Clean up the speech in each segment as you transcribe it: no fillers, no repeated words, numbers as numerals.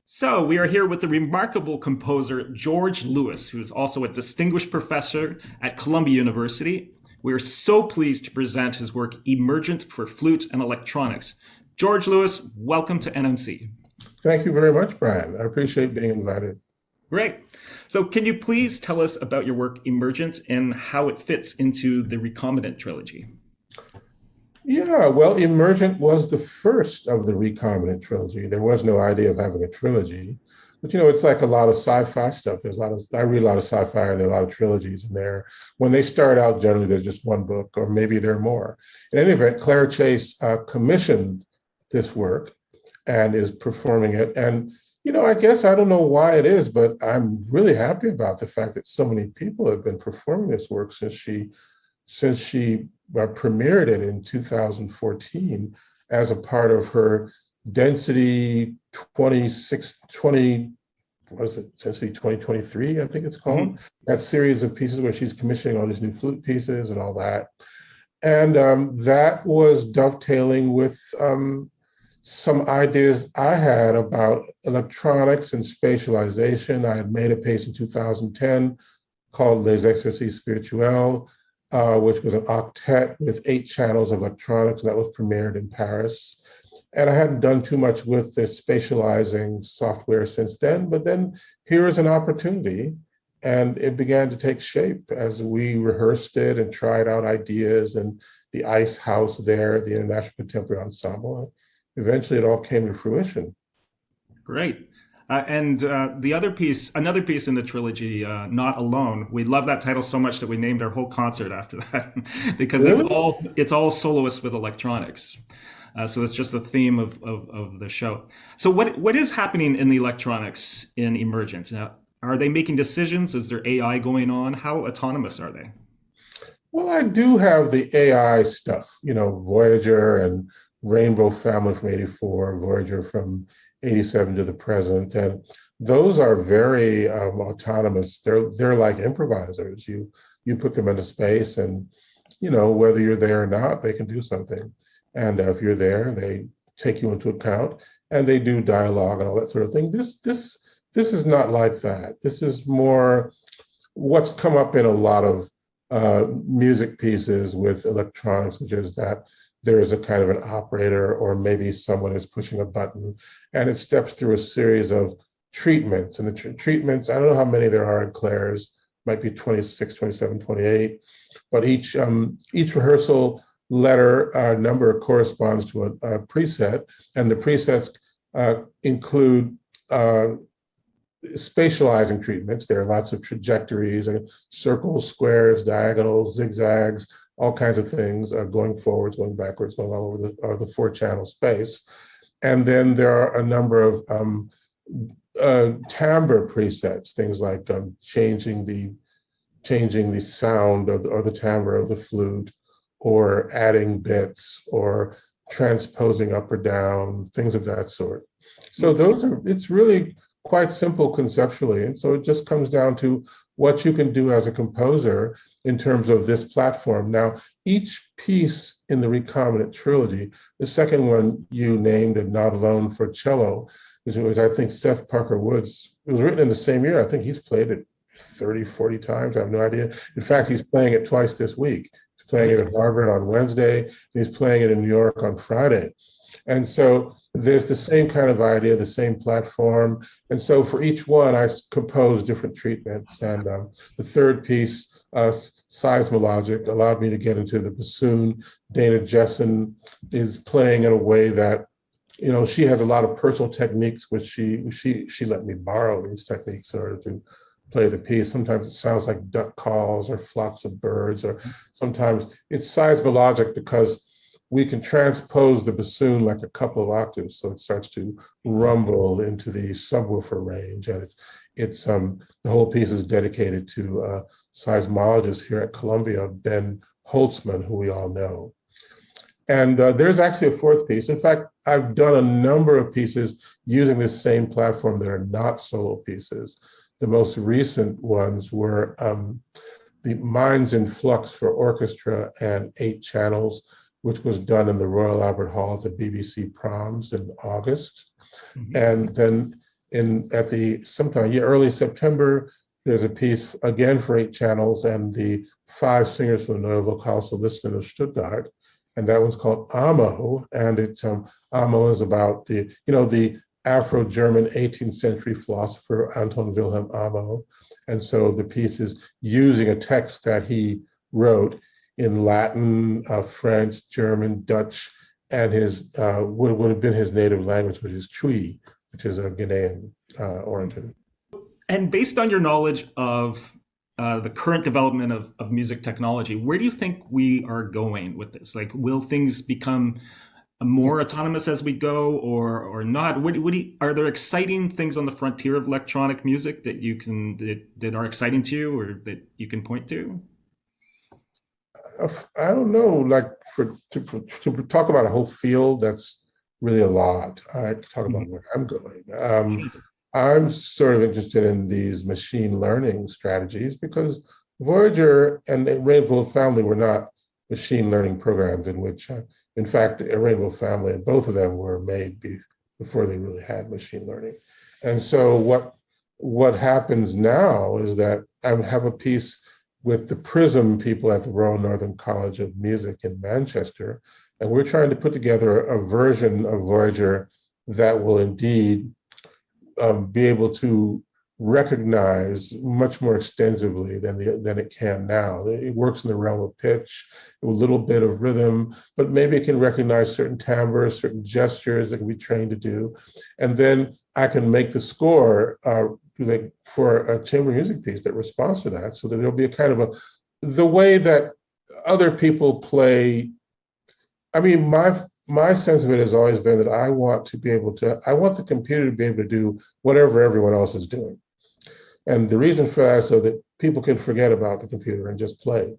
So, we are here with the remarkable composer George Lewis, who is also a distinguished professor at Columbia University. We are so pleased to present his work Emergent for Flute and Electronics. George Lewis, welcome to NMC. Thank you very much, Brian. I appreciate being invited. Great. So, can you please tell us about your work Emergent and how it fits into the Recombinant trilogy? Yeah, well, Emergent was the first of the Recombinant trilogy. There was no idea of having a trilogy, but it's like a lot of sci-fi stuff. I read a lot of sci-fi, and there are a lot of trilogies in there. When they start out, generally there's just one book, or maybe there are more. In any event, Claire Chase commissioned this work and is performing it. And I guess I don't know why it is, but I'm really happy about the fact that so many people have been performing this work since she premiered it in 2014 as a part of her Density 2023, I think it's called, that series of pieces where she's commissioning all these new flute pieces and all that. And that was dovetailing with some ideas I had about electronics and spatialization. I had made a piece in 2010 called Les Exercices Spirituels, which was an octet with 8 channels of electronics that was premiered in Paris. And I hadn't done too much with this spatializing software since then, but then here is an opportunity, and it began to take shape as we rehearsed it and tried out ideas and the Ice House there, the International Contemporary Ensemble. Eventually it all came to fruition. Great. Another piece in the trilogy, Not Alone. We love that title so much that we named our whole concert after that because Really? it's all soloists with electronics. So it's just the theme of the show. So what is happening in the electronics in Emergent? Now, are they making decisions? Is there AI going on? How autonomous are they? Well, I do have the AI stuff, Voyager and Rainbow Family from '84, Voyager from '87 to the present, and those are very autonomous. They're like improvisers. You put them into space, and whether you're there or not, they can do something. And if you're there, they take you into account, and they do dialogue and all that sort of thing. This is not like that. This is more what's come up in a lot of music pieces with electronics, which is that there is a kind of an operator, or maybe someone is pushing a button, and it steps through a series of treatments. And the treatments, I don't know how many there are in Claire's, might be 26, 27, 28, but each rehearsal letter number corresponds to a preset, and the presets include spatializing treatments. There are lots of trajectories, circles, squares, diagonals, zigzags, all kinds of things, going forwards, going backwards, going all over the 4-channel space. And then there are a number of timbre presets, things like changing the sound or the timbre of the flute, or adding bits, or transposing up or down, things of that sort. So it's really quite simple conceptually. And so it just comes down to what you can do as a composer in terms of this platform. Now, each piece in the Recombinant trilogy, the second one you named, and Not Alone for cello, which was, I think, Seth Parker Woods. It was written in the same year. I think he's played it 30, 40 times. I have no idea. In fact, he's playing it twice this week. He's playing it at Harvard on Wednesday, and he's playing it in New York on Friday. And so there's the same kind of idea, the same platform. And so for each one, I compose different treatments. And the third piece, Seismologic, allowed me to get into the bassoon. Dana Jessen is playing in a way that, she has a lot of personal techniques, which she let me borrow these techniques in order to play the piece. Sometimes it sounds like duck calls or flocks of birds, or sometimes it's seismologic because we can transpose the bassoon like a couple of octaves, so it starts to rumble into the subwoofer range, and the whole piece is dedicated to a seismologist here at Columbia, Ben Holtzman, who we all know. And there's actually a fourth piece. In fact, I've done a number of pieces using this same platform that are not solo pieces. The most recent ones were the Minds in Flux for orchestra and 8 channels, which was done in the Royal Albert Hall at the BBC Proms in August. Mm-hmm. And then sometime early September, there's a piece again for 8 channels and the 5 singers from the Neue Vokalsolisten of Stuttgart. And that one's called Amo, and it's Amo is about the Afro-German 18th century philosopher Anton Wilhelm Amo. And so the piece is using a text that he wrote in Latin, French, German, Dutch, and his would have been his native language, which is Twi, which is a Ghanaian origin. And based on your knowledge of the current development of music technology, where do you think we are going with this? Like, will things become more autonomous as we go, or not? Are there exciting things on the frontier of electronic music that are exciting to you, or that you can point to? I don't know. Like to talk about a whole field, that's really a lot. I talk about where I'm going. I'm sort of interested in these machine learning strategies because Voyager and Rainbow Family were not machine learning programs in which, in fact, Rainbow Family and both of them were made before they really had machine learning. And so what happens now is that I have a piece with the Prism people at the Royal Northern College of Music in Manchester, and we're trying to put together a version of Voyager that will indeed be able to recognize much more extensively than it can now. It works in the realm of pitch, a little bit of rhythm, but maybe it can recognize certain timbres, certain gestures that can be trained to do. And then I can make the score for a chamber music piece that responds to that, so that there'll be a kind of the way that other people play. I mean, my sense of it has always been that I want the computer to be able to do whatever everyone else is doing. And the reason for that is so that people can forget about the computer and just play.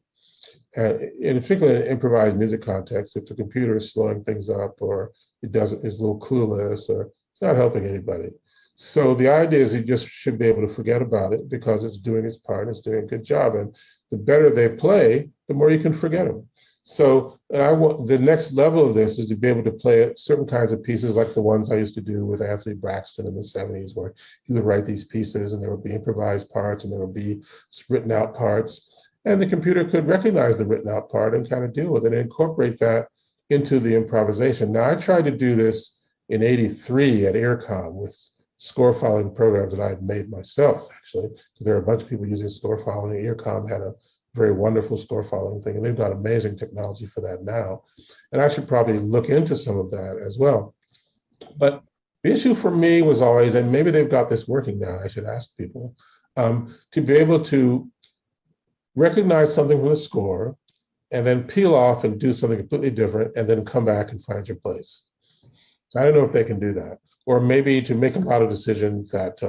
And in particular, in improvised music context, if the computer is slowing things up or is a little clueless or it's not helping anybody. So the idea is you just should be able to forget about it because it's doing its part, it's doing a good job. And the better they play, the more you can forget them. So the next level of this is to be able to play certain kinds of pieces like the ones I used to do with Anthony Braxton in the 70s, where he would write these pieces and there would be improvised parts and there would be written out parts. And the computer could recognize the written out part and kind of deal with it and incorporate that into the improvisation. Now, I tried to do this in '83 at Earcom with score following programs that I had made myself, actually. So there are a bunch of people using score following. Earcom had a very wonderful score following thing, and they've got amazing technology for that now. And I should probably look into some of that as well. But the issue for me was always, and maybe they've got this working now, I should ask people, to be able to recognize something from the score and then peel off and do something completely different and then come back and find your place. So I don't know if they can do that. Or maybe to make a lot of decisions that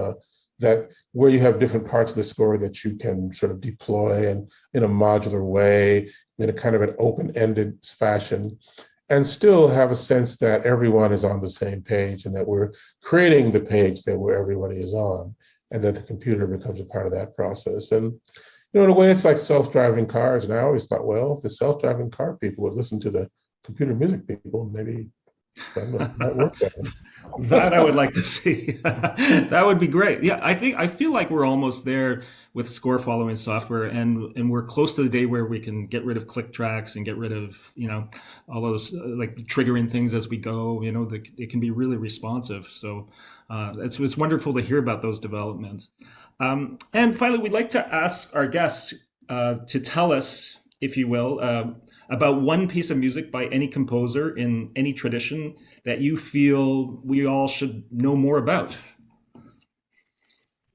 where you have different parts of the score that you can sort of deploy and in a modular way, in a kind of an open-ended fashion, and still have a sense that everyone is on the same page and that we're creating the page that where everybody is on, and that the computer becomes a part of that process. And in a way, it's like self-driving cars. And I always thought, well, if the self-driving car people would listen to the computer music people, maybe that might work better. That I would like to see. That would be great. Yeah, I feel like we're almost there with score following software, and we're close to the day where we can get rid of click tracks and get rid of all those like triggering things as we go. It can be really responsive. So it's wonderful to hear about those developments. And finally, we'd like to ask our guests to tell us, if you will, about one piece of music by any composer in any tradition that you feel we all should know more about.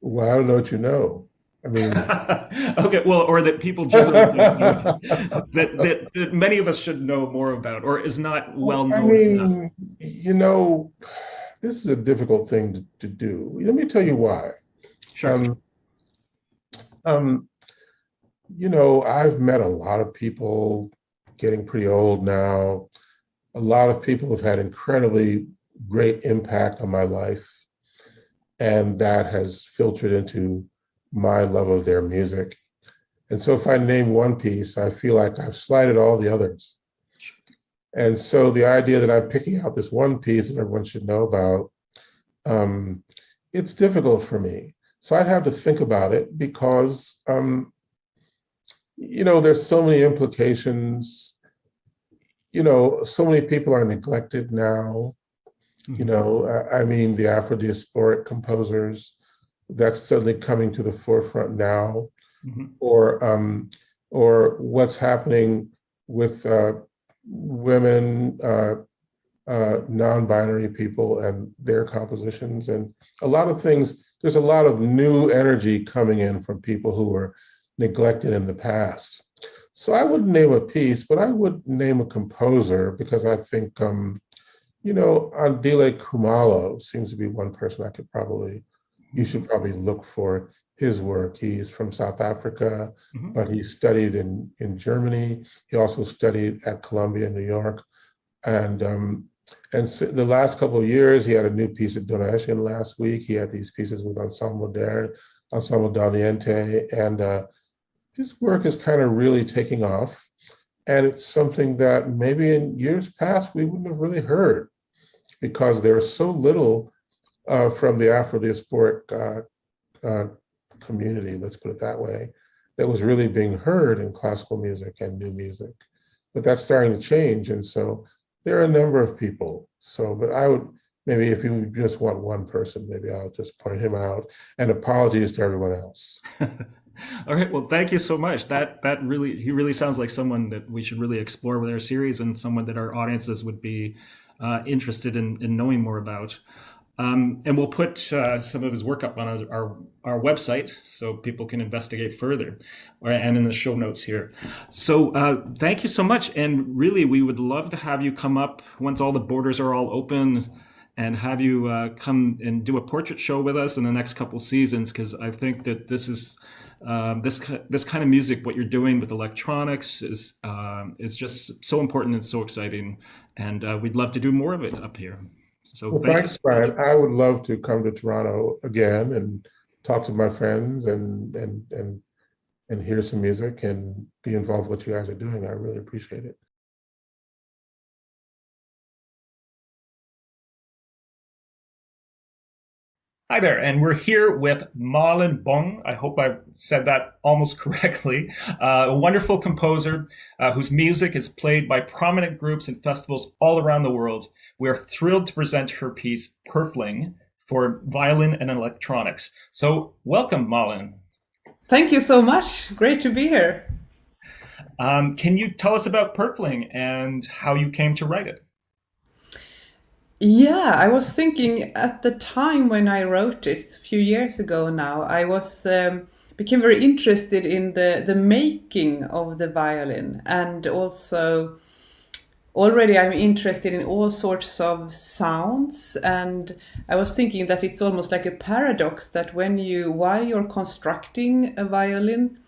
Well, I don't know what you know. I mean, Okay, well, or that people generally don't know that many of us should know more about, or is not well I known enough. mean, this is a difficult thing to do. Let me tell you why. Sure. Um, um, I've met a lot of people getting pretty old now. A lot of people have had incredibly great impact on my life, and that has filtered into my love of their music. And so if I name one piece, I feel like I've slighted all the others. And so the idea that I'm picking out this one piece that everyone should know about, um, it's difficult for me. So I'd have to think about it because, there's so many implications. So many people are neglected now. I mean, the Afro-diasporic composers, that's certainly coming to the forefront now. Mm-hmm. Or what's happening with women, non-binary people and their compositions, and a lot of things. There's a lot of new energy coming in from people who were neglected in the past. So I wouldn't name a piece, but I would name a composer because I think, Andile Khumalo seems to be one person you should probably look for his work. He's from South Africa, Mm-hmm. but he studied in Germany. He also studied at Columbia in New York. And the last couple of years, he had a new piece at Donation last week. He had these pieces with Ensemble Daliente, and his work is kind of really taking off. And it's something that maybe in years past, we wouldn't have really heard because there was so little from the Afro-diasporic community, let's put it that way, that was really being heard in classical music and new music. But that's starting to change. And so there are a number of people. But I would, maybe if you just want one person, maybe I'll just point him out. And apologies to everyone else. All right. Well, thank you so much. He really sounds like someone that we should really explore with our series, and someone that our audiences would be interested in knowing more about. And we'll put some of his work up on our website so people can investigate further, and in the show notes here. So thank you so much. And really, we would love to have you come up once all the borders are all open, and have you come and do a portrait show with us in the next couple seasons, because I think that this is this kind of music, what you're doing with electronics, is just so important and so exciting, and we'd love to do more of it up here. So well, thanks, Brian. I would love to come to Toronto again and talk to my friends and hear some music and be involved with what you guys are doing. I really appreciate it. Hi there, and we're here with Malin Bång. I hope I said that almost correctly. A wonderful composer whose music is played by prominent groups and festivals all around the world. We are thrilled to present her piece, Purfling, for violin and electronics. So welcome, Malin. Thank you so much. Great to be here. Can you tell us about Purfling and how you came to write it? Yeah, I was thinking at the time when I wrote it, it's a few years ago now, I was became very interested in the making of the violin, and also already I'm interested in all sorts of sounds, and I was thinking that it's almost like a paradox that while you're constructing a violin,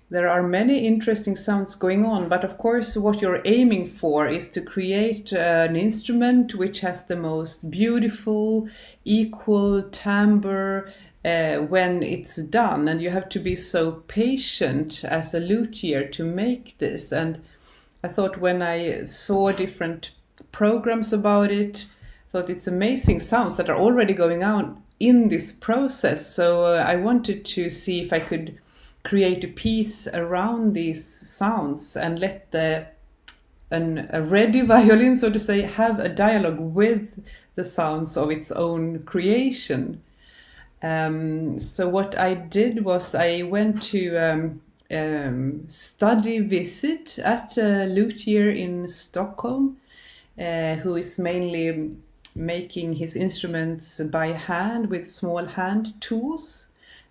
there are many interesting sounds going on, but of course what you're aiming for is to create an instrument which has the most beautiful, equal timbre when it's done. And you have to be so patient as a luthier to make this. And I thought when I saw different programs about it, I thought it's amazing sounds that are already going on in this process. So I wanted to see if I could create a piece around these sounds and let a ready violin, so to say, have a dialogue with the sounds of its own creation. So what I did was I went to study visit at a luthier in Stockholm, who is mainly making his instruments by hand with small hand tools.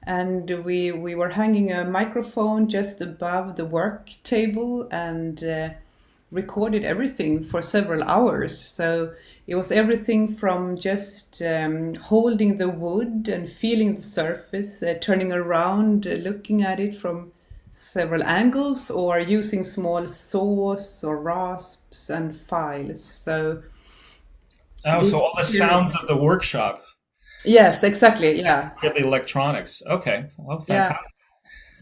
and we were hanging a microphone just above the work table and recorded everything for several hours. So it was everything from just holding the wood and feeling the surface, turning around, looking at it from several angles, or using small saws or rasps and files. So so all the sounds of the workshop. Yes, exactly. Yeah. The electronics. Okay. Well, Yeah. fantastic.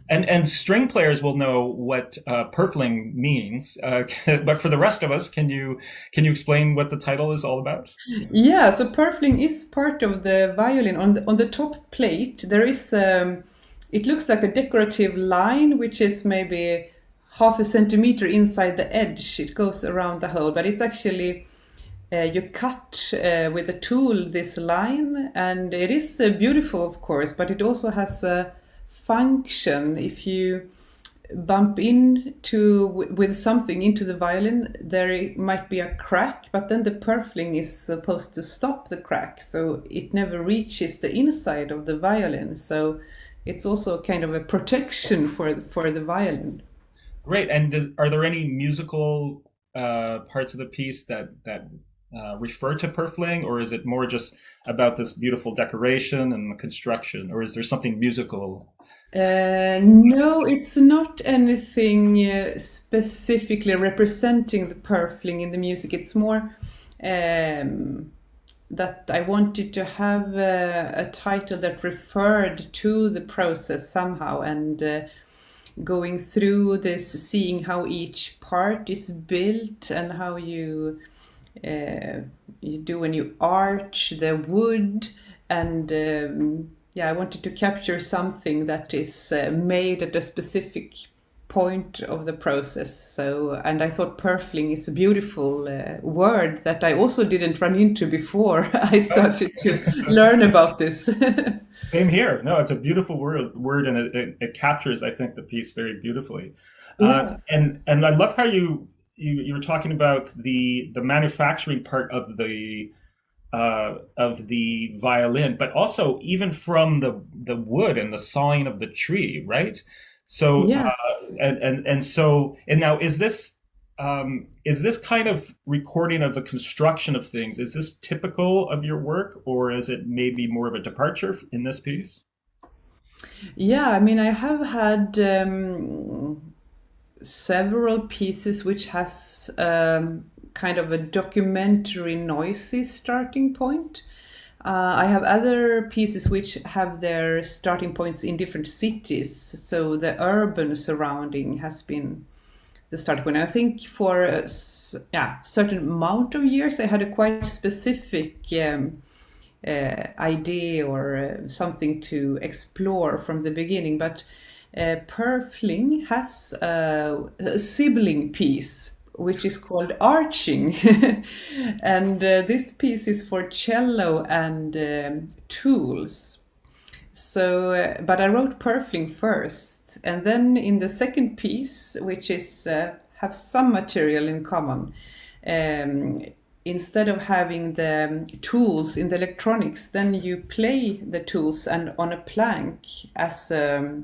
And string players will know what purfling means, but for the rest of us, can you explain what the title is all about? Yeah, so purfling is part of the violin. On the top plate, there is it looks like a decorative line, which is maybe half a centimeter inside the edge. It goes around the hole, but it's actually you cut with a tool this line, and it is beautiful, of course, but it also has a function. If you bump into with something into the violin, there might be a crack, but then the purfling is supposed to stop the crack, so it never reaches the inside of the violin. So it's also kind of a protection for the violin. Great. And are there any musical parts of the piece that refer to purfling, or is it more just about this beautiful decoration and the construction, or is there something musical? No, it's not anything specifically representing the purfling in the music. It's more that I wanted to have a title that referred to the process somehow, and going through this, seeing how each part is built and how you do when you arch the wood, and I wanted to capture something that is made at a specific point of the process. So, and I thought purfling is a beautiful word that I also didn't run into before I started to learn about this. Same here. No, it's a beautiful word, and it captures, I think, the piece very beautifully. Yeah. And I love how you were talking about the manufacturing part of the violin, but also even from the wood and the sawing of the tree, right? So Yeah. and now is this kind of recording of the construction of things, is this typical of your work, or is it maybe more of a departure in this piece? Yeah, I mean, I have had several pieces which has kind of a documentary noisy starting point. I have other pieces which have their starting points in different cities, so the urban surrounding has been the starting point. And I think for a certain amount of years I had a quite specific idea or something to explore from the beginning, but Purfling has a sibling piece which is called Arching. And this piece is for cello and tools. So, but I wrote Purfling first, and then in the second piece, which is have some material in common, instead of having the tools in the electronics, then you play the tools and on a plank as a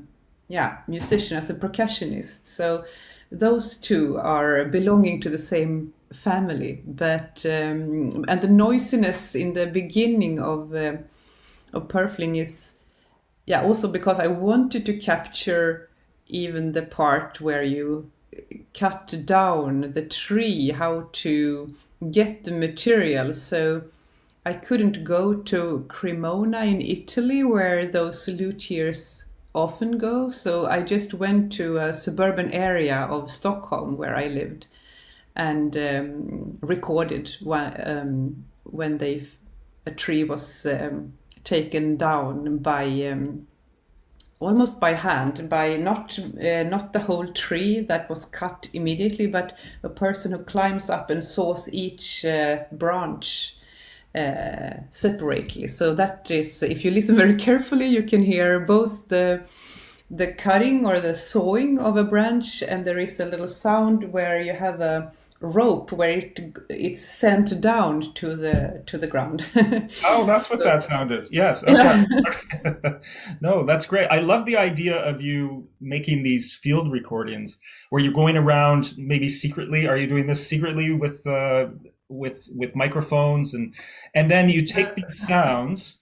musician, as a percussionist. So those two are belonging to the same family, but and the noisiness in the beginning of Purfling is also because I wanted to capture even the part where you cut down the tree, how to get the material. So I couldn't go to Cremona in Italy where those luthiers often go, so I just went to a suburban area of Stockholm where I lived and recorded when a tree was taken down by almost by hand, by not the whole tree that was cut immediately, but a person who climbs up and saws each branch separately. So that is, if you listen very carefully, you can hear both the cutting or the sawing of a branch, and there is a little sound where you have a rope where it's sent down to the ground. Oh, that's what that sound is. Yes. Okay. No, that's great. I love the idea of you making these field recordings where you're going around maybe secretly. Are you doing this secretly with microphones and then you take these sounds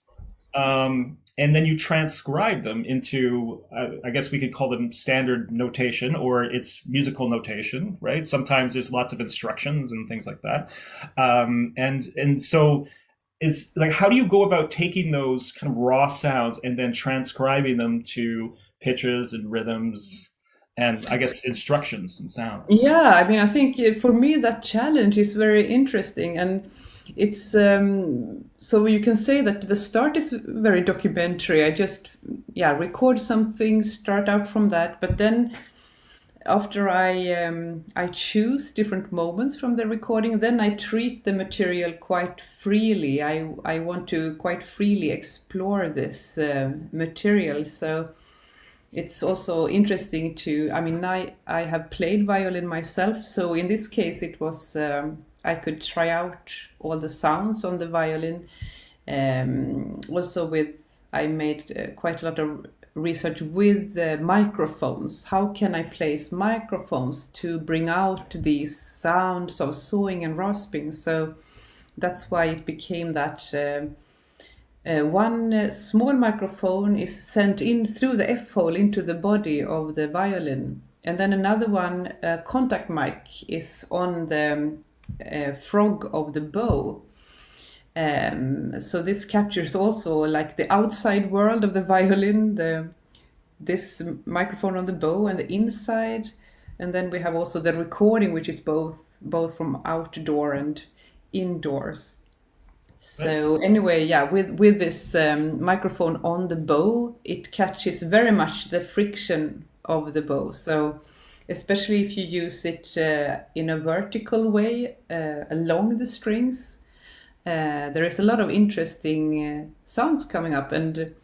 and then you transcribe them into, I guess we could call them standard notation or it's musical notation, right? Sometimes there's lots of instructions and things like that. And so is like, how do you go about taking those kind of raw sounds and then transcribing them to pitches and rhythms and I guess instructions and sound? Yeah, I mean, I think for me that challenge is very interesting, and it's so you can say that the start is very documentary. I just record some things, start out from that, but then after I choose different moments from the recording, then I treat the material quite freely. I want to quite freely explore this material, so it's also interesting to, I mean, I have played violin myself, so in this case it was I could try out all the sounds on the violin. Also I made quite a lot of research with microphones. How can I place microphones to bring out these sounds of sawing and rasping? So that's why it became that one small microphone is sent in through the F-hole into the body of the violin. And then another one, contact mic, is on the frog of the bow. So this captures also like the outside world of the violin, this microphone on the bow and the inside. And then we have also the recording, which is both from outdoor and indoors. So anyway, with this microphone on the bow, it catches very much the friction of the bow. So especially if you use it in a vertical way along the strings, there is a lot of interesting sounds coming up. And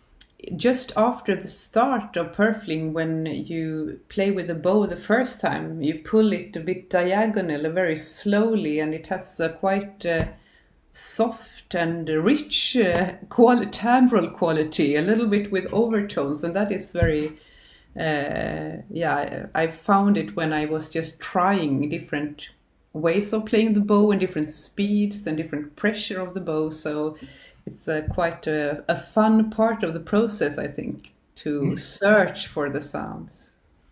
just after the start of Purfling, when you play with the bow the first time, you pull it a bit diagonal, very slowly, and it has a quite soft and rich timbral quality, a little bit with overtones, and that is very I found it when I was just trying different ways of playing the bow and different speeds and different pressure of the bow. So it's quite a fun part of the process, I think, to search for the sounds.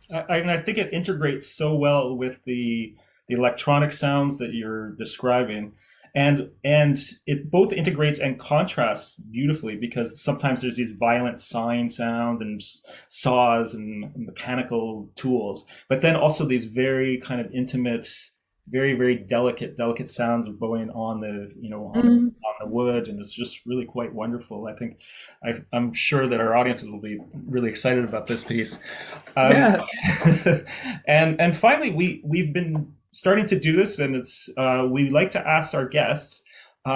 I think it integrates so well with the electronic sounds that you're describing. And it both integrates and contrasts beautifully because sometimes there's these violent sine sounds and saws and mechanical tools, but then also these very kind of intimate, very, very delicate sounds of bowing on the, on the wood. And it's just really quite wonderful. I think I'm sure that our audiences will be really excited about this piece. And finally, we've been starting to do this, and it's we like to ask our guests,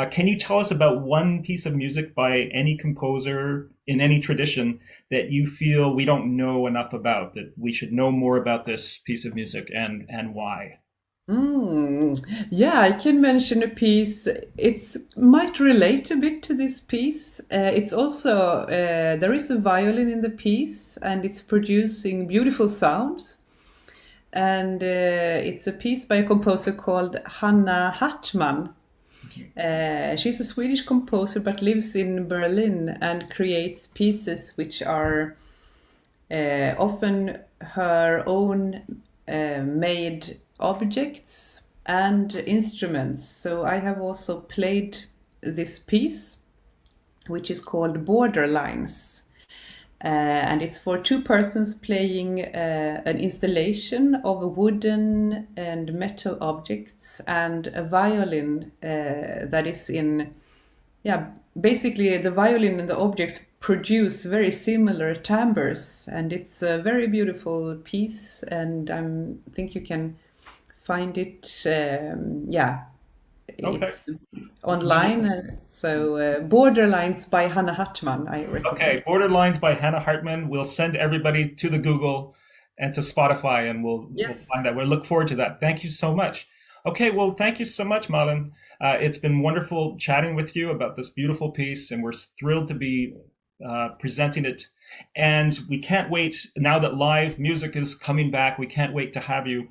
can you tell us about one piece of music by any composer in any tradition that you feel we don't know enough about, that we should know more about this piece of music and why? Yeah, I can mention a piece. It might relate a bit to this piece. It's also, there is a violin in the piece and it's producing beautiful sounds. And it's a piece by a composer called Hannah Hartman. She's a Swedish composer but lives in Berlin and creates pieces which are often her own made objects and instruments. So I have also played this piece, which is called Borderlines. And it's for two persons playing an installation of wooden and metal objects and a violin that is in, basically the violin and the objects produce very similar timbres, and it's a very beautiful piece, and I think you can find it, it's online. So Borderlines by Hannah Hartman, I recommend. Okay, Borderlines by Hannah Hartman. We'll send everybody to the Google and to Spotify, and we'll find that. We'll look forward to that. Thank you so much. Okay, well, thank you so much, Malin. It's been wonderful chatting with you about this beautiful piece, and we're thrilled to be presenting it. And we can't wait, now that live music is coming back, we can't wait to have you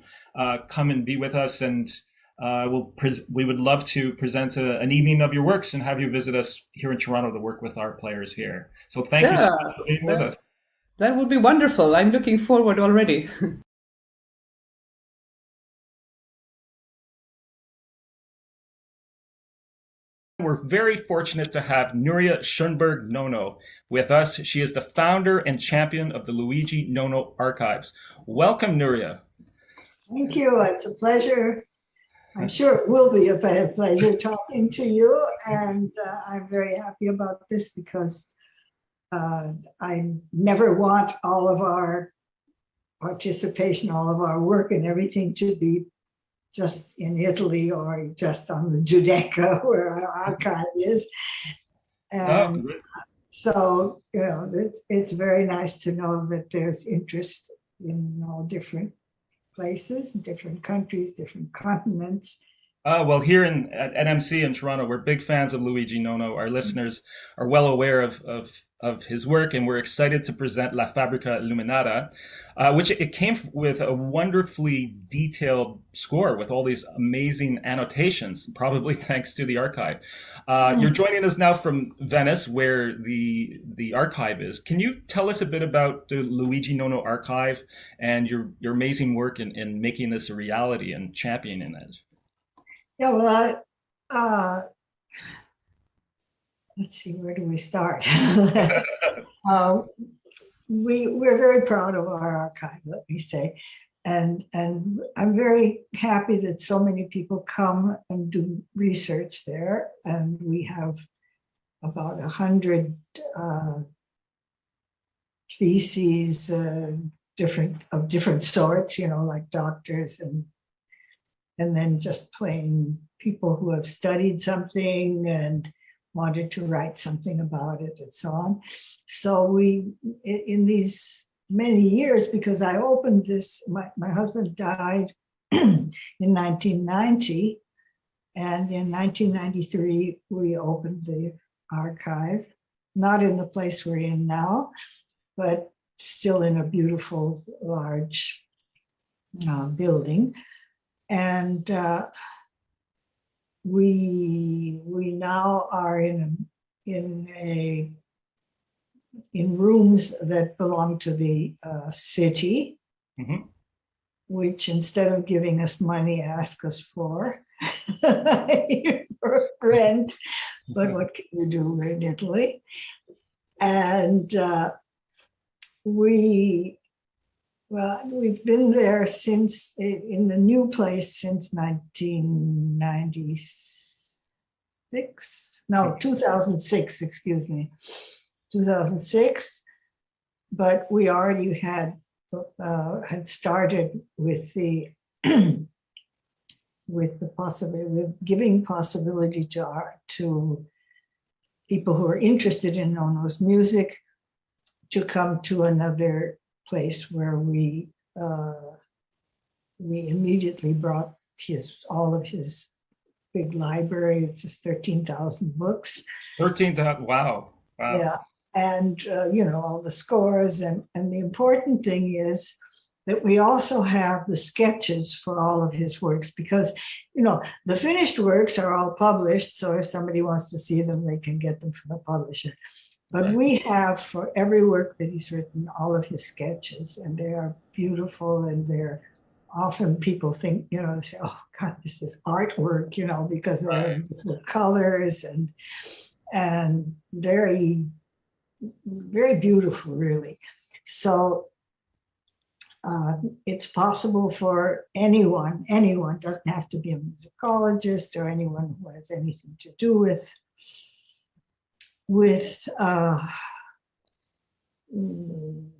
come and be with us. And we would love to present an evening of your works and have you visit us here in Toronto to work with our players here. So thank you so Yeah, much for being with that, us. that would be wonderful. I'm looking forward already. We're very fortunate to have Nuria Schoenberg Nono with us. She is the founder and champion of the Luigi Nono Archives. Welcome, Nuria. Thank you. It's a pleasure. I'm sure it will be a pleasure talking to you. And I'm very happy about this because I never want all of our participation, all of our work and everything to be just in Italy or just on the Giudecca where our archive is. And so, it's very nice to know that there's interest in all different places, different countries, different continents. Well, here at NMC in Toronto, we're big fans of Luigi Nono. Our listeners are well aware of his work, and we're excited to present La Fabbrica Illuminata, which it came with a wonderfully detailed score with all these amazing annotations, probably thanks to the archive. You're joining us now from Venice, where the archive is. Can you tell us a bit about the Luigi Nono archive and your amazing work in making this a reality and championing it? Yeah, well, let's see, where do we start? We're very proud of our archive, let me say. And I'm very happy that so many people come and do research there. And we have about 100 theses, different sorts, like doctors and then just plain people who have studied something and wanted to write something about it and so on. So we, in these many years, because I opened this, my husband died in 1990, and in 1993, we opened the archive, not in the place we're in now, but still in a beautiful, large building. And we now are in rooms that belong to the city, which instead of giving us money, ask us for rent. But what can you do? We're in Italy, and we've been there since, in the new place, since 1996. No, 2006, excuse me, 2006. But we already had started with the possibility of giving possibility to people who are interested in Nono's music to come to another place where we immediately brought all of his big library. It's just 13,000 books. 13,000, wow. Yeah, and all the scores, and the important thing is that we also have the sketches for all of his works, because the finished works are all published, so if somebody wants to see them, they can get them from the publisher. But we have, for every work that he's written, all of his sketches, and they are beautiful, and they're often, people think, they say, oh God, this is artwork, because they're different colors and very, very beautiful, really. So it's possible for anyone, doesn't have to be a musicologist or anyone who has anything to do with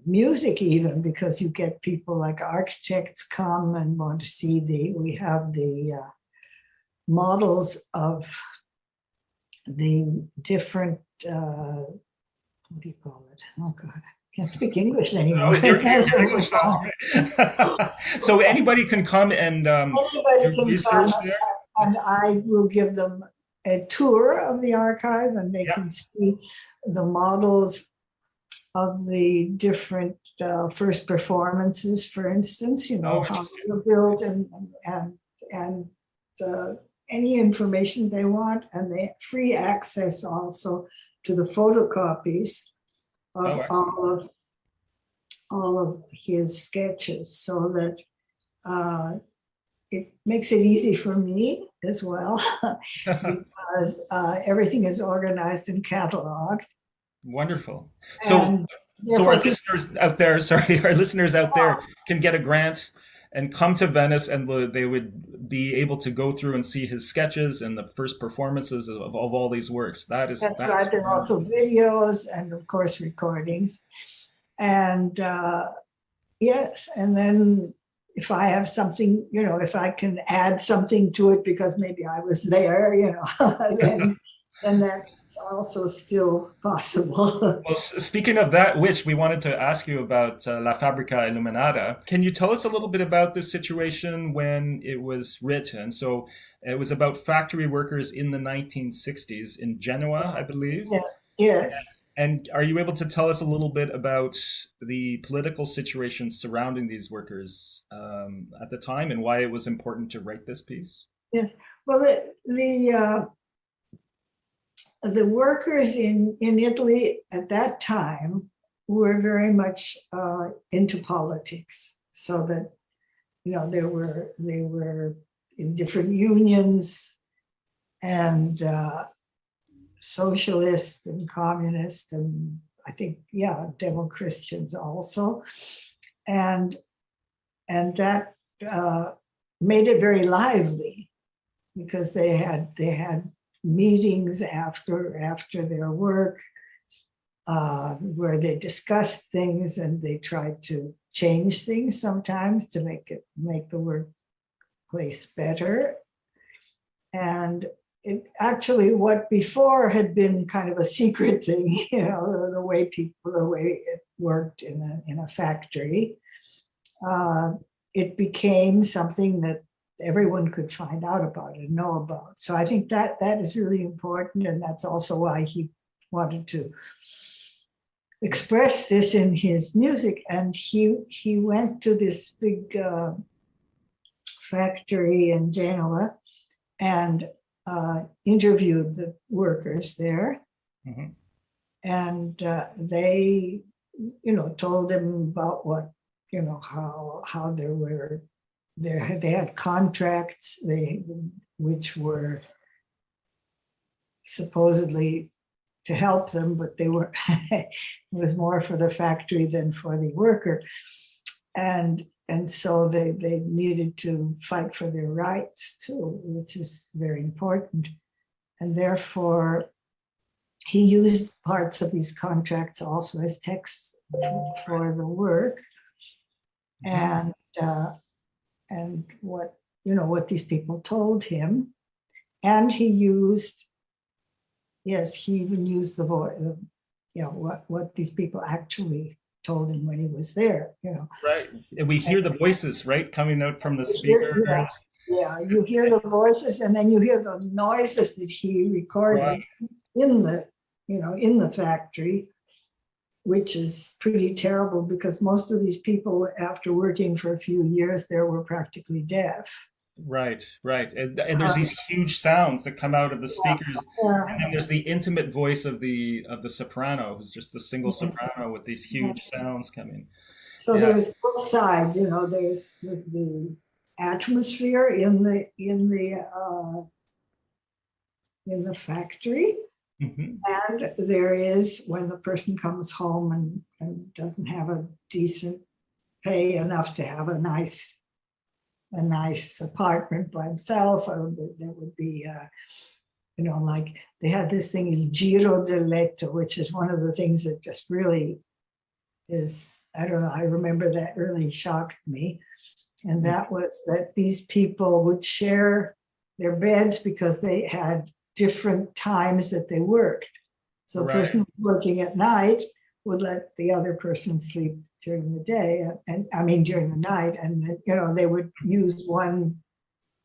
music, even, because you get people like architects come and want to see we have the models of the different, what do you call it? Oh God, I can't speak English anymore. Your English sounds great. So anybody can come and Anybody do can research come, there? and I will give them a tour of the archive, and they Yeah. can see the models of the different first performances, for instance, how they were built, and any information they want, and they have free access also to the photocopies of all of his sketches, so that it makes it easy for me as well, because everything is organized and cataloged. Wonderful. So our listeners out there can get a grant and come to Venice, and they would be able to go through and see his sketches and the first performances of all these works. That's right. There are also videos and, of course, recordings. And yes, and then if I have something, if I can add something to it because maybe I was there, then that's also still possible. Well, speaking of that, which we wanted to ask you about La Fabbrica Illuminata. Can you tell us a little bit about this situation when it was written? So it was about factory workers in the 1960s in Genoa, I believe. Yes. And are you able to tell us a little bit about the political situation surrounding these workers at the time and why it was important to write this piece? Yes. Well, the workers in Italy at that time were very much into politics, so that they were in different unions, and socialists and communists, and I think Demo-Christians also, and that made it very lively, because they had meetings after their work where they discussed things, and they tried to change things sometimes to make the workplace better. And it actually, what before had been kind of a secret thing, the way it worked in a factory, it became something that everyone could find out about and know about. So I think that is really important, and that's also why he wanted to express this in his music. And he went to this big factory in Genoa and interviewed the workers there. Mm-hmm. And they, told him about what, how they had contracts which were supposedly to help them, but they were it was more for the factory than for the worker, and so they needed to fight for their rights too, which is very important, and therefore he used parts of these contracts also as texts for the work, and what these people told him, and he even used the voice, what these people actually told him when he was there, Right, and we hear the voices, right, coming out from the speaker. Yeah, you hear the voices, and then you hear the noises that he recorded in the factory, which is pretty terrible, because most of these people, after working for a few years there, were practically deaf. Right. And there's these huge sounds that come out of the speakers. Yeah. And then there's the intimate voice of the soprano, who's just a single soprano with these huge sounds coming. So there's both sides, there's the atmosphere in the factory. Mm-hmm. And there is when the person comes home and doesn't have a decent pay enough to have a nice apartment by himself, or there would be, like they had this thing, Il Giro del Letto, which is one of the things that just really is, I don't know, I remember that really shocked me. And that was that these people would share their beds because they had different times that they worked. So a person working at night would let the other person sleep during the day, and I mean during the night, and then, you know, they would use one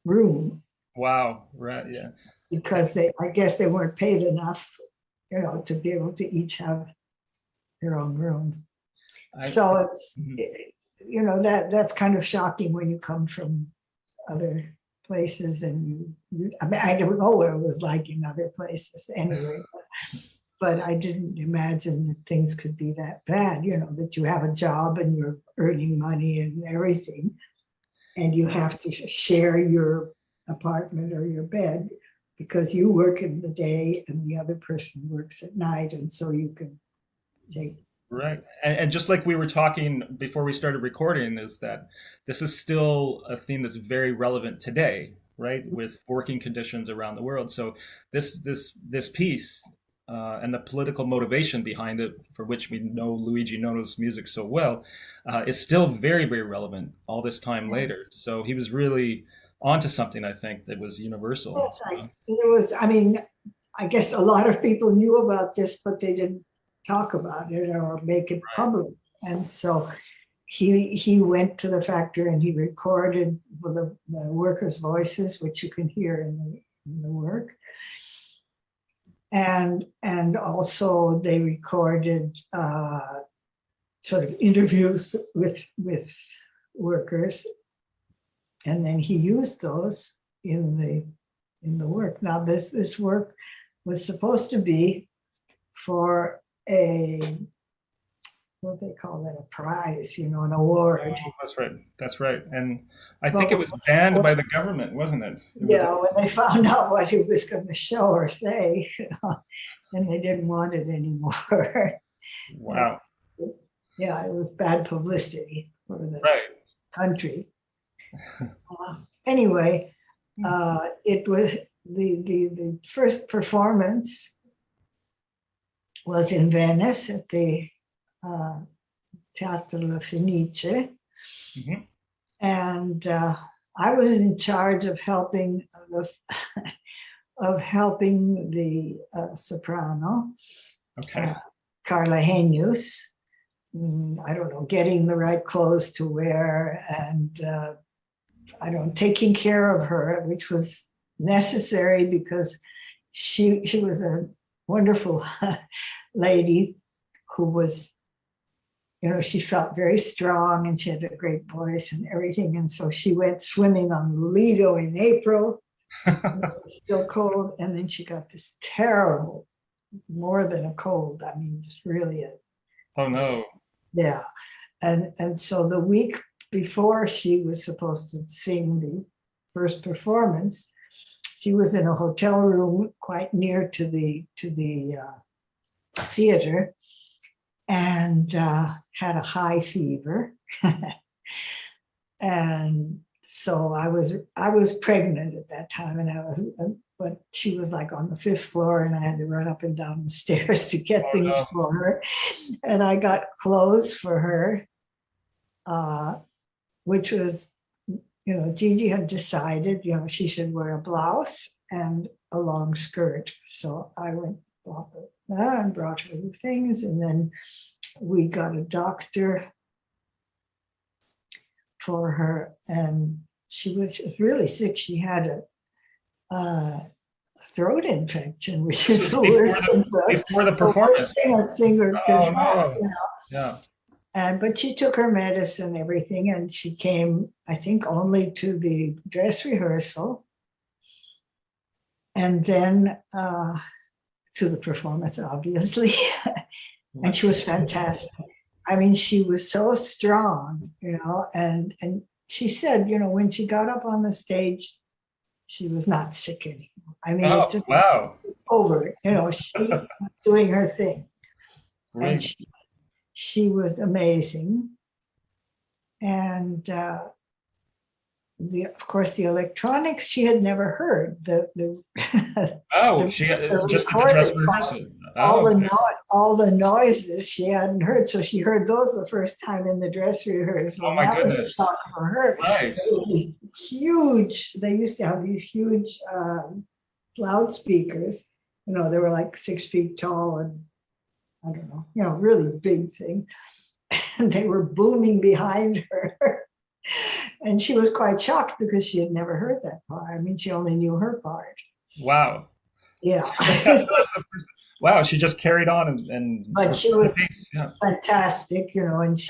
room Wow. Right. Yeah. because I guess they weren't paid enough, you know, to be able to each have their own room. So it's, you know, that's kind of shocking when you come from other places, and I mean, I don't know what it was like in other places anyway, but I didn't imagine that things could be that bad, you know, that you have a job and you're earning money and everything, and you have to share your apartment or your bed because you work in the day and the other person works at night, and so you can take. Right. And just like we were talking before we started recording, is that this is still a theme that's very relevant today, right? With working conditions around the world. So this piece and the political motivation behind it, for which we know Luigi Nono's music so well, is still very, very relevant all this time later. So he was really onto something, I think, that was universal. It was, I mean, I guess a lot of people knew about this, but they didn't talk about it or make it public. And so he went to the factory and he recorded the workers' voices, which you can hear in the work. And also they recorded sort of interviews with workers, and then he used those in the work. Now this work was supposed to be for what they call it, a prize, you know, an award. Oh, that's right. And I think it was banned by the government, wasn't it? When they found out what he was going to show or say, you know, and they didn't want it anymore. Wow. Yeah, it was bad publicity for the country. Anyway, it was the first performance was in Venice at the Teatro La Fenice. And I was in charge of helping the soprano, Carla Henius. I don't know, getting the right clothes to wear, and I don't know, taking care of her, which was necessary because she was a wonderful lady who was, you know, she felt very strong and she had a great voice and everything. And so she went swimming on the Lido in April. It was still cold. And then she got this terrible, more than a cold. I mean, just really oh no. Yeah. And so the week before she was supposed to sing the first performance, she was in a hotel room quite near to the theater, and had a high fever. And so I was pregnant at that time, and but she was like on the 5th floor, and I had to run up and down the stairs to get things for her. And I got clothes for her, which was, you know, Gigi had decided, you know, she should wear a blouse and a long skirt. So I went and brought her the things, and then we got a doctor for her, and she was really sick. She had a throat infection, which is the worst thing before the performance. A singer could have, you know. Yeah. But she took her medicine, everything, and she came, I think, only to the dress rehearsal, and then to the performance, obviously. And she was fantastic. I mean, she was so strong, you know, and she said, you know, when she got up on the stage, she was not sick anymore. I mean, it just over it, you know, she was doing her thing. Great. And she was amazing. And of course, the electronics she had never heard. She had just the dress rehearsal. All the noises she hadn't heard, so she heard those the first time in the dress rehearsal. Oh my goodness! Was a shock for her. Right. These huge. They used to have these huge loudspeakers. You know, they were like 6 feet tall, and I don't know, really big thing. And they were booming behind her. And she was quite shocked because she had never heard that part. I mean, she only knew her part. Wow. Yeah. Wow, she just carried on and But she was yeah. fantastic, and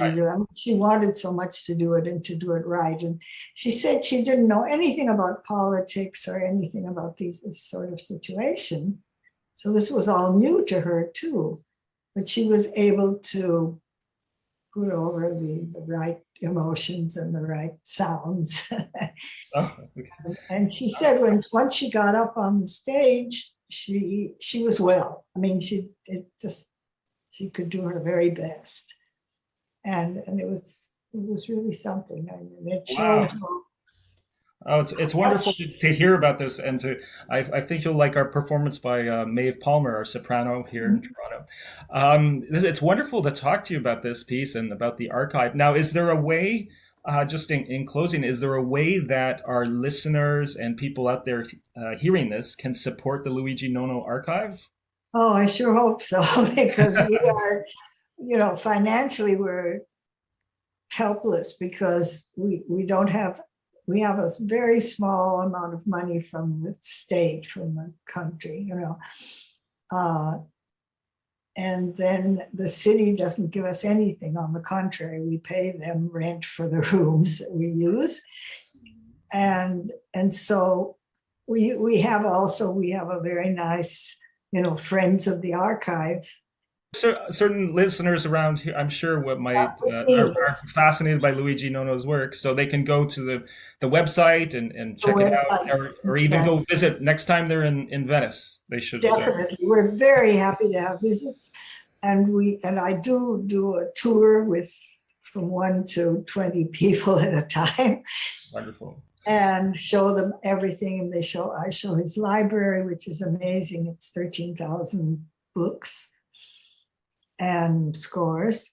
she wanted so much to do it and to do it right. And she said she didn't know anything about politics or anything about this sort of situation. So this was all new to her too. But she was able to put over the right emotions and the right sounds. Oh. And she said once she got up on the stage, she was well. I mean, she could do her very best, and it was really something. I mean, it showed how. Oh, it's wonderful to hear about this, and I think you'll like our performance by Maeve Palmer, our soprano here in Toronto. It's wonderful to talk to you about this piece and about the archive. Now, is there a way, just in closing, is there a way that our listeners and people out there hearing this can support the Luigi Nono archive? Oh, I sure hope so, because we are, financially we're helpless because we don't have. We have a very small amount of money from the state, from the country, and then the city doesn't give us anything. On the contrary, we pay them rent for the rooms that we use, and so we have a very nice, Friends of the Archive. Certain listeners around here, I'm sure, are fascinated by Luigi Nono's work, so they can go to the website and check it out, or even go visit next time they're in Venice. They should definitely. We're very happy to have visits, and I do a tour with from 1 to 20 people at a time. Wonderful. And show them everything, and I show his library, which is amazing. It's 13,000 books and scores,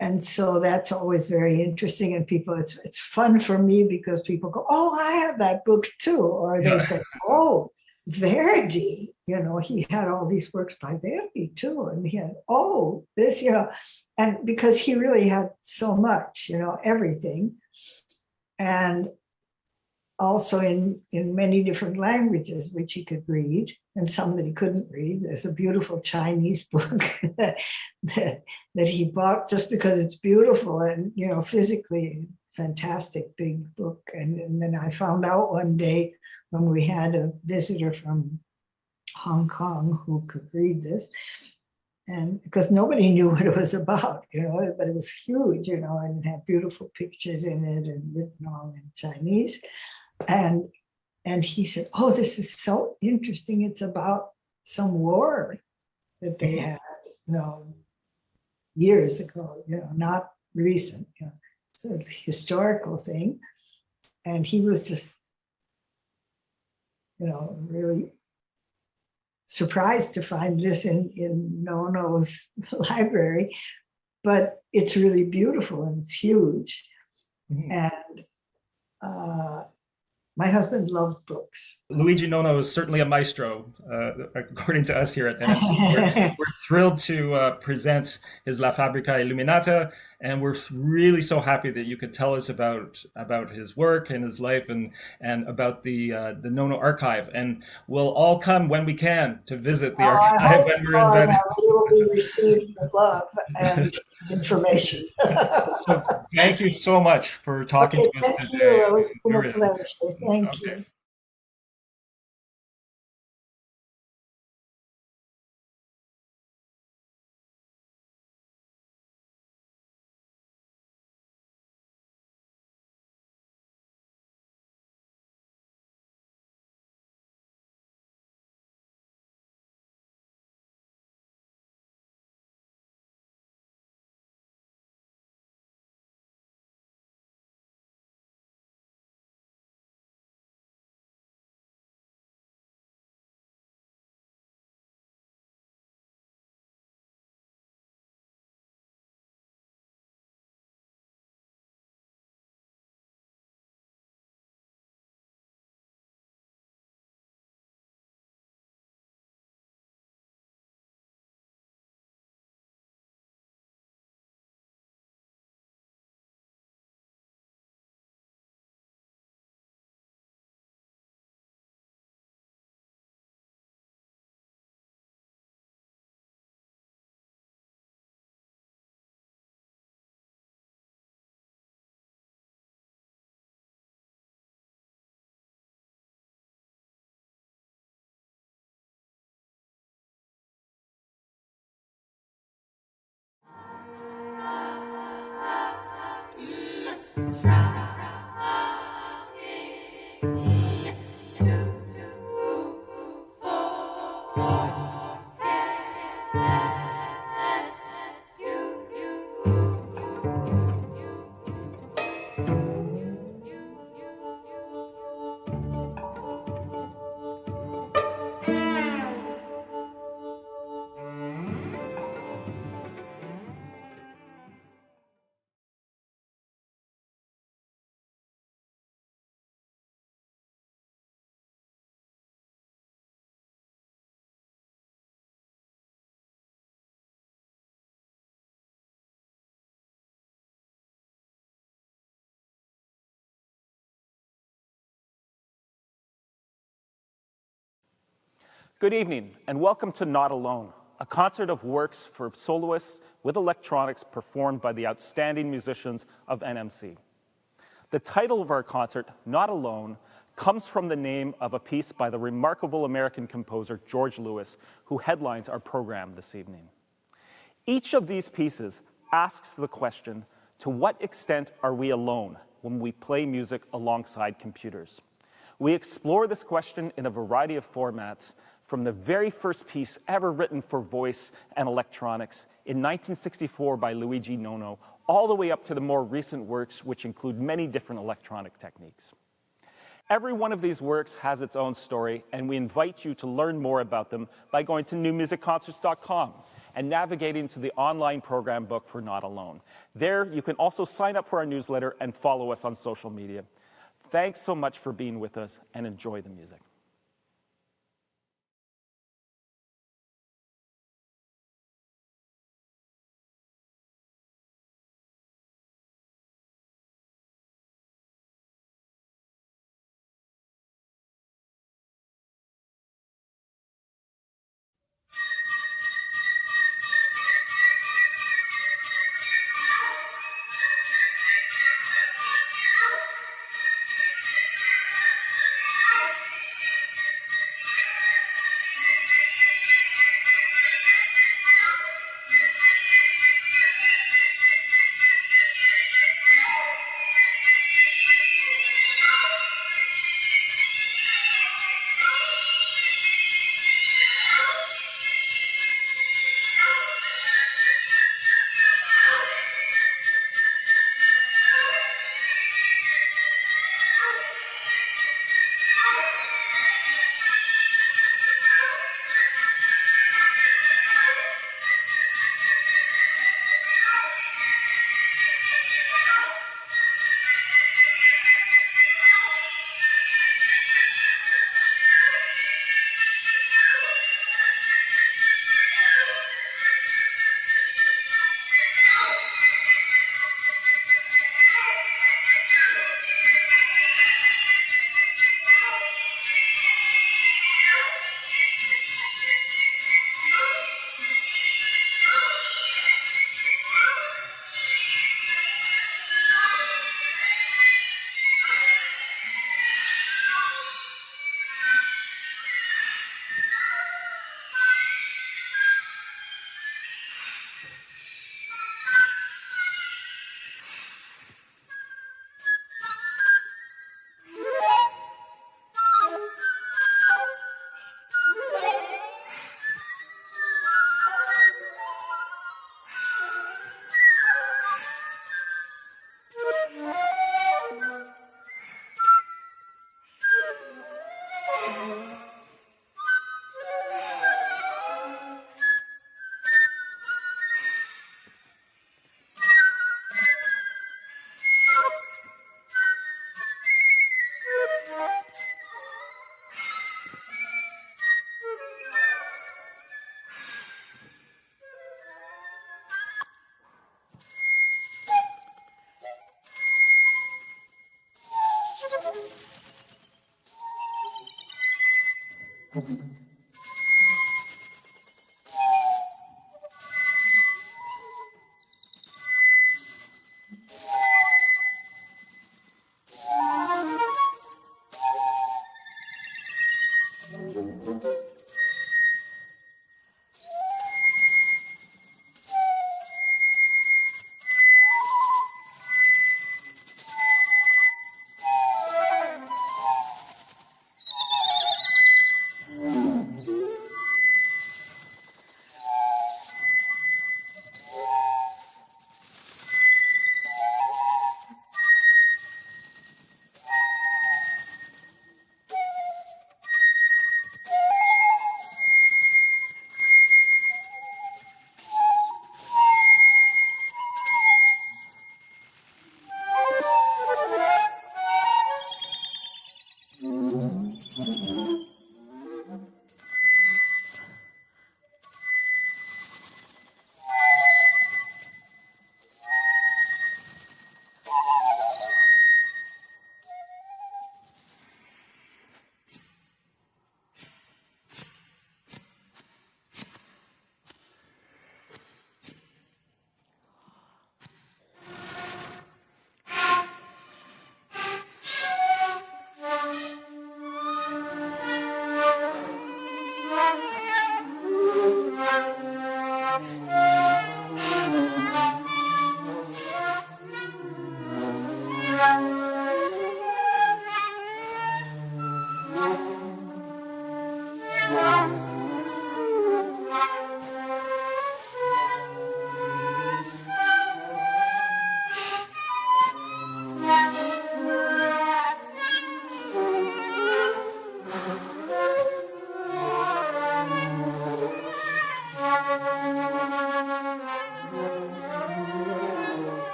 and so that's always very interesting. And people, it's fun for me because people go, "Oh, I have that book too," or they say, "Oh, Verdi, he had all these works by Verdi too," and he had this, and because he really had so much, everything, and also in many different languages, which he could read, and some that he couldn't read. There's a beautiful Chinese book that he bought just because it's beautiful and, physically fantastic big book. And then I found out one day when we had a visitor from Hong Kong who could read this, and because nobody knew what it was about, but it was huge, and it had beautiful pictures in it and written all in Chinese. And he said, "Oh, this is so interesting. It's about some war that they had, years ago, not recent. So it's a historical thing." And he was just, really surprised to find this in Nono's library. But it's really beautiful and it's huge. Mm-hmm. And my husband loved books. Luigi Nono is certainly a maestro, according to us here at NMC. We're thrilled to present his La Fabbrica Illuminata, and we're really so happy that you could tell us about his work and his life and about the Nono archive. And we'll all come when we can to visit the archive when we're in Venice. We will be receiving the love and information. So thank you so much for talking to us today. It was a pleasure. Thank you. Good evening, and welcome to Not Alone, a concert of works for soloists with electronics performed by the outstanding musicians of NMC. The title of our concert, Not Alone, comes from the name of a piece by the remarkable American composer George Lewis, who headlines our program this evening. Each of these pieces asks the question, to what extent are we alone when we play music alongside computers? We explore this question in a variety of formats, from the very first piece ever written for voice and electronics in 1964 by Luigi Nono, all the way up to the more recent works, which include many different electronic techniques. Every one of these works has its own story, and we invite you to learn more about them by going to newmusicconcerts.com and navigating to the online program book for Not Alone. There, you can also sign up for our newsletter and follow us on social media. Thanks so much for being with us, and enjoy the music.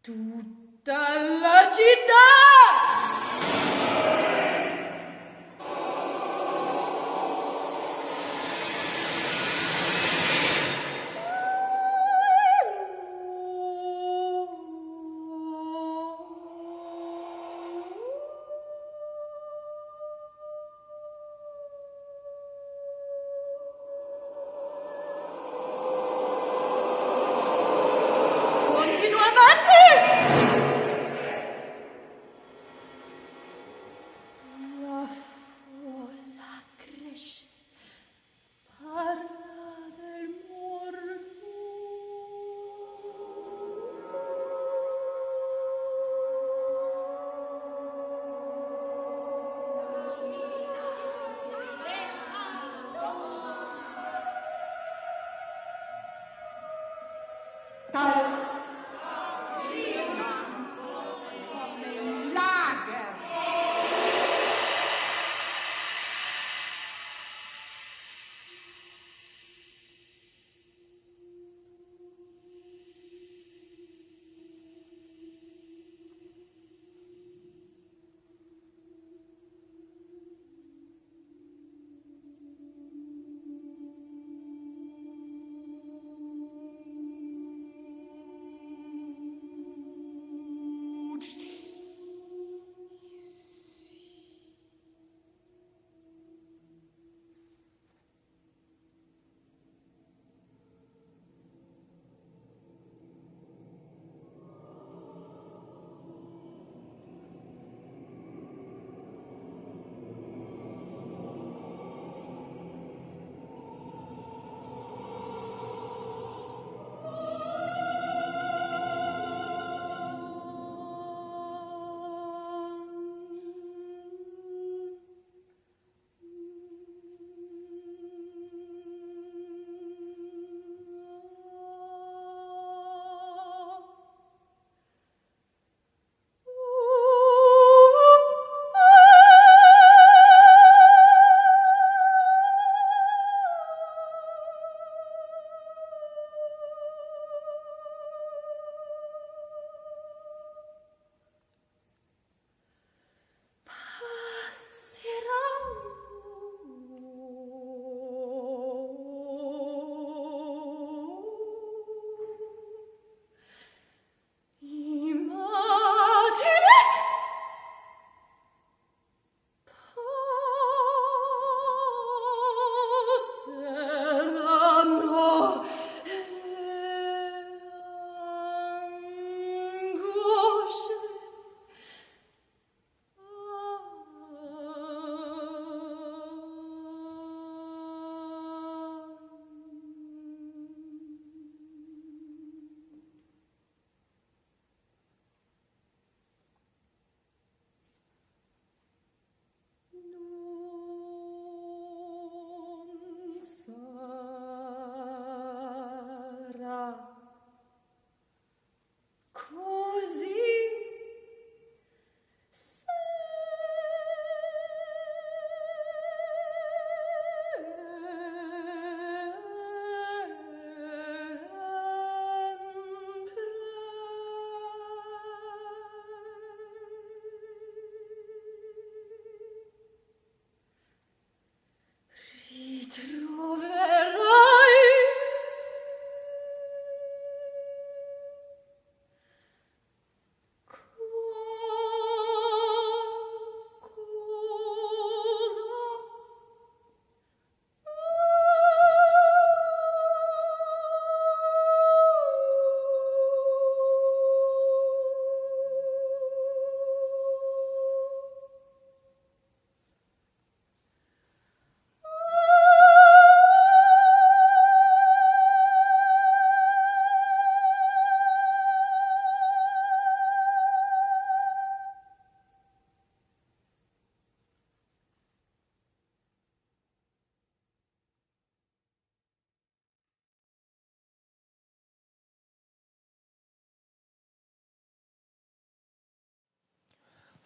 Tutta la città!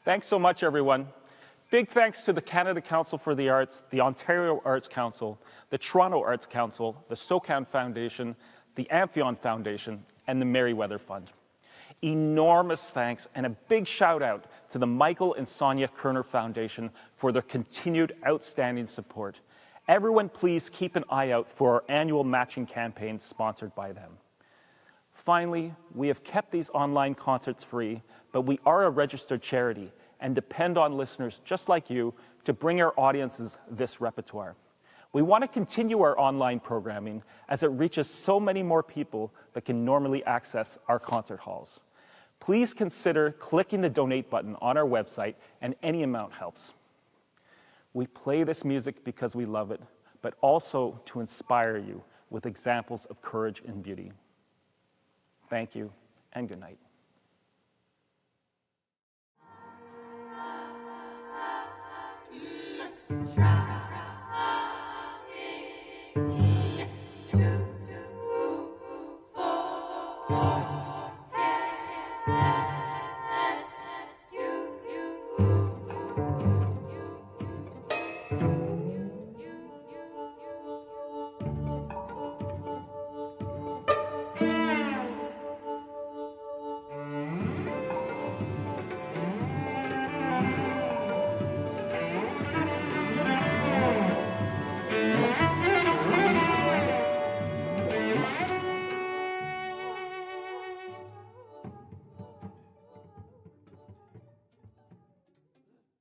Thanks so much, everyone. Big thanks to the Canada Council for the Arts, the Ontario Arts Council, the Toronto Arts Council, the SOCAN Foundation, the Amphion Foundation, and the Merriweather Fund. Enormous thanks and a big shout out to the Michael and Sonia Koerner Foundation for their continued outstanding support. Everyone please keep an eye out for our annual matching campaign sponsored by them. Finally, we have kept these online concerts free, but we are a registered charity and depend on listeners just like you to bring our audiences this repertoire. We want to continue our online programming as it reaches so many more people that can normally access our concert halls. Please consider clicking the donate button on our website, and any amount helps. We play this music because we love it, but also to inspire you with examples of courage and beauty. Thank you, and good night.